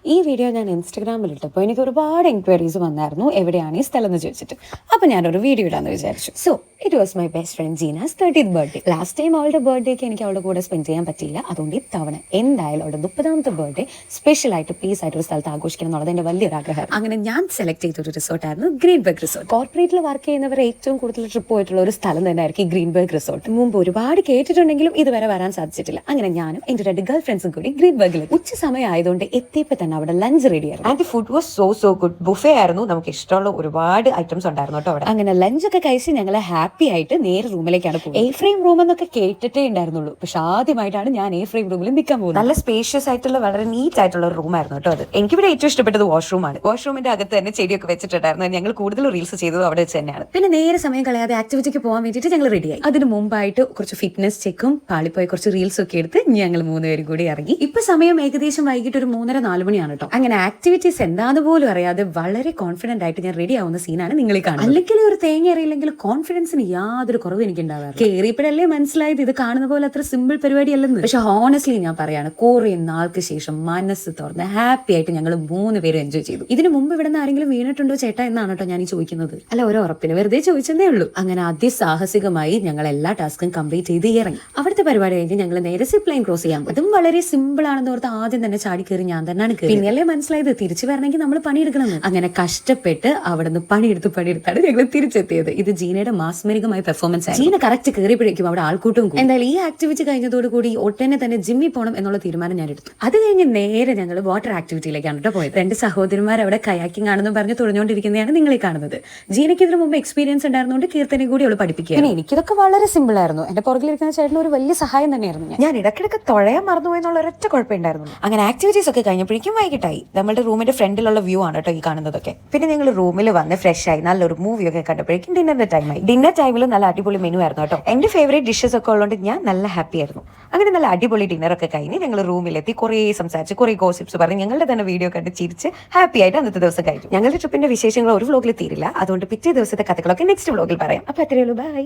ഈ വീഡിയോ ഞാൻ ഇൻസ്റ്റഗ്രാമിൽ ഇട്ടപ്പോൾ എനിക്ക് ഒരുപാട് എൻക്വയറീസ് വന്നായിരുന്നു എവിടെയാണ് ഈ സ്ഥലം എന്ന് ചോദിച്ചിട്ട്. അപ്പോൾ ഞാനൊരു വീഡിയോ ഇടാന്ന് വിചാരിച്ചു. So it was my best friend Jeena's 30th birthday. Last time അവളുടെ ബർത്ത്ഡേക്ക് എനിക്ക് അവളുടെ കൂടെ സ്പെൻഡ് ചെയ്യാൻ പറ്റിയില്ല. അതുകൊണ്ട് ഇത്തവണ എന്തായാലും അവളുടെ 30th ബർത്ത്ഡേ സ്പെഷ്യലായിട്ട് പീസ് ആയിട്ട് ഒരു സ്ഥലത്ത് ആഘോഷിക്കണം എന്നുള്ളത് എൻ്റെ വലിയൊരു ആഗ്രഹം. അങ്ങനെ ഞാൻ സെലക്ട് ചെയ്തൊരു റിസോർട്ടായിരുന്നു ഗ്രീൻബർഗ് റിസോർട്ട്. കോർപ്പറേറ്റിൽ വർക്ക് ചെയ്യുന്നവർ ഏറ്റവും കൂടുതൽ ട്രിപ്പ് പോയിട്ടുള്ള ഒരു സ്ഥലം തന്നെയായിരിക്കും ഈ ഗ്രീൻബർഗ് റിസോർട്ട്. മുമ്പ് ഒരുപാട് കേട്ടിട്ടുണ്ടെങ്കിലും ഇതുവരെ വരാൻ സാധിച്ചിട്ടില്ല. അങ്ങനെ ഞാനും എൻ്റെ 2 ഗേൾ ഫ്രണ്ട്സും കൂടി ഗ്രീൻബർഗിൽ ഉച്ച സമയം ആയതുകൊണ്ട് എത്തിയപ്പോൾ തന്നെ അവിടെ ലഞ്ച് റെഡി ആയിരുന്നു. And food was so good. Buffet ആയിരുന്നു. നമുക്ക് ഇഷ്ടമുള്ള ഒരുപാട് ഐറ്റംസ് ഉണ്ടായിരുന്നു കേട്ടോ അവിടെ. അങ്ങനെ ലഞ്ചൊക്കെ കഴിച്ച് ഞങ്ങൾ ഹാപ്പി ആയിട്ട് നേരെ റൂമിലേക്കാണ് പോകുന്നത്. എ ഫ്രെയിം റൂം എന്നൊക്കെ കേട്ടിട്ടേ ഉണ്ടായിരുന്നുള്ളൂ. പക്ഷെ ആദ്യമായിട്ടാണ് ഞാൻ എ ഫ്രെയിം റൂമിൽ നിൽക്കാൻ പോകുന്നത്. നല്ല സ്പേഷ്യസ് ആയിട്ടുള്ള വളരെ നീറ്റ് ആയിട്ടുള്ള ഒരു റൂം ആയിരുന്നു കേട്ടോ അത്. എനിക്കിവിടെ ഏറ്റവും ഇഷ്ടപ്പെട്ടത് വാഷ്റൂമാണ്. വാഷ്റൂമിന്റെ അകത്ത് തന്നെ ചെടിയൊക്കെ വെച്ചിട്ടുണ്ടായിരുന്നു. ഞങ്ങൾ കൂടുതൽ റീൽസ് ചെയ്തത് അവിടെ വെച്ച് തന്നെയാണ്. പിന്നെ നേരെ സമയം കളയാതെ ആക്ടിവിറ്റിക്ക് പോകാൻ വേണ്ടിയിട്ട് ഞങ്ങൾ റെഡിയായി. അതിന് മുമ്പായിട്ട് കുറച്ച് ഫിറ്റ്നസ് ചെക്കും പാളിപ്പോയി കുറച്ച് റീൽസ് ഒക്കെ എടുത്ത് ഞങ്ങൾ 3 പേരും കൂടി ഇറങ്ങി. ഇപ്പൊ സമയം ഏകദേശം വൈകിട്ട് ഒരു 3:30-4 മണിയാണ് കേട്ടോ. അങ്ങനെ ആക്ടിവിറ്റീസ് എന്താന്ന് പോലും അറിയാതെ വളരെ കോൺഫിഡന്റ് ആയിട്ട് ഞാൻ റെഡി ആവുന്ന സീനാണ് നിങ്ങൾ കാണുന്നത്. അല്ലെങ്കിൽ ഒരു തേങ്ങ അറിയില്ലെങ്കിൽ കോൺഫിഡൻസിന് യാതൊരു കുറവ് എനിക്ക് ഉണ്ടാവാറ്. കേറിയപ്പോഴല്ലേ മനസ്സിലായത് ഇത് കാണുന്ന പോലെ അത്ര സിമ്പിൾ പരിപാടിയല്ലെന്ന്. പക്ഷെ ഹോണസ്റ്റ്ലി ഞാൻ പറയാണ്, കുറെ നാൾക്ക് ശേഷം മനസ്സ് തുറന്ന് ഹാപ്പി ആയിട്ട് ഞങ്ങൾ 3 പേരും എൻജോയ് ചെയ്തു. ഇതിന് മുമ്പ് ഇവിടെ നിന്ന് ആരെങ്കിലും വീണിട്ടുണ്ടോ ചേട്ടാ എന്നാണ് കേട്ടോ ഞാൻ ഈ ചോദിക്കുന്നത്. അല്ല, ഒരു ഉറപ്പിന് വെറുതെ ചോദിച്ചതേ ഉള്ളൂ. അങ്ങനെ അതിസാഹസികമായി ഞങ്ങൾ എല്ലാ ടാസ്കും കംപ്ലീറ്റ് ചെയ്ത് ഇറങ്ങി. അവിടുത്തെ പരിപാടി കഴിഞ്ഞ് ഞങ്ങൾ നേരെ സിപ്പ് ലൈൻ ക്രോസ് ചെയ്യാൻ പോയി. അതും വളരെ സിമ്പിൾ ആണെന്ന് ഓർത്ത് ആദ്യം തന്നെ ചാടി കയറി ഞാൻ തന്നെയാണ് കയറി. പിന്നെയല്ലേ മനസ്സിലായത് തിരിച്ചു വരണമെങ്കിൽ നമ്മൾ പണിയെടുക്കണം. അങ്ങനെ കഷ്ടപ്പെട്ട് അവിടുന്ന് പണിയെടുത്താണ് ഞങ്ങൾ തിരിച്ചെത്തിയത്. ഇത് ജീനയുടെ മാസ്മരികമായ പെർഫോമൻസ് ആണ്. ജീന കറക്റ്റ് കയറിയപ്പോഴേക്കും അവിടെ ആൾക്കൂട്ടും. എന്തായാലും ഈ ആക്ടിവിറ്റി കഴിഞ്ഞതോടുകൂടി ഒട്ടനെ തന്നെ ജിമ്മിൽ പോകണം എന്നുള്ള തീരുമാനം ഞാൻ എടുത്തു. അത് കഴിഞ്ഞ് നേരെ ഞങ്ങൾ വാട്ടർ ആക്ടിവിറ്റിയിലേക്കാണ് കേട്ടോ പോയത്. 2 സഹോദരന്മാർ അവിടെ കയാക്കിംഗ് ആണെന്ന് പറഞ്ഞ് തുഴഞ്ഞുകൊണ്ടിരിക്കുന്നതാണ് നിങ്ങളെ കാണുന്നത്. ജീനയ്ക്ക് ഇതിനു മുമ്പ് എക്സ്പീരിയൻസ് ഉണ്ടായിരുന്നുകൊണ്ട് കീർത്തനെ കൂടി അവൾ പഠിപ്പിക്കുക. പിന്നെ എനിക്കിതൊക്കെ വളരെ സിമ്പിൾ ആയിരുന്നു. എന്റെ പുറകിലിരിക്കുന്ന ചേട്ടന് ഒരു വലിയ സഹായം തന്നെയായിരുന്നു. ഞാൻ ഇടയ്ക്കിടയ്ക്ക് തുഴയാൻ മറന്നുപോയി എന്നുള്ള ഒരൊറ്റ കുഴപ്പമുണ്ടായിരുന്നു. അങ്ങനെ ആക്ടിവിറ്റീസ് ഒക്കെ കഴിഞ്ഞപ്പോഴേക്കും വൈകിട്ടായി. നമ്മുടെ റൂമിന്റെ ഫ്രണ്ടിലുള്ള വ്യൂ ആണ് കേട്ടോ ഈ കാണുന്നതൊക്കെ. പിന്നെ ഞങ്ങൾ റൂമിൽ വന്ന് ഫ്രഷ് ആയി നല്ലൊരു മൂവി ഒക്കെ കണ്ടപ്പോഴേക്കും ഡിന്നറിന്റെ ടൈമായി. ഡിന്നർ ടൈമിൽ നല്ല അടിപൊളി മെനു ആയിരുന്നു കേട്ടോ. എന്റെ ഫേവറേറ്റ് ഡിഷസ് ഒക്കെ ഉള്ളതുകൊണ്ട് ഞാൻ നല്ല ഹാപ്പി ആയിരുന്നു. അങ്ങനെ നല്ല അടിപൊളി ഡിന്നർ ഒക്കെ കഴിഞ്ഞ് ഞങ്ങൾ റൂമിലെത്തി കുറേ സംസാരിച്ച് കുറേ ഗോസിപ്സ് പറഞ്ഞ് ഞങ്ങളുടെ തന്നെ വീഡിയോ കണ്ട് ചിരിച്ച് ഹാപ്പി ആയിട്ട് അന്നത്തെ ദിവസം കഴിഞ്ഞു. ഞങ്ങളുടെ ട്രിപ്പിന്റെ വിശേഷങ്ങൾ ഒരു വ്ലോഗിൽ തീരില്ല. അതുകൊണ്ട് പിറ്റേ ദിവസത്തെ കഥകളൊക്കെ നെക്സ്റ്റ് വ്ലോഗിൽ പറയാം. അപ്പൊ അത്രയേ ഉള്ളൂ. ബൈ.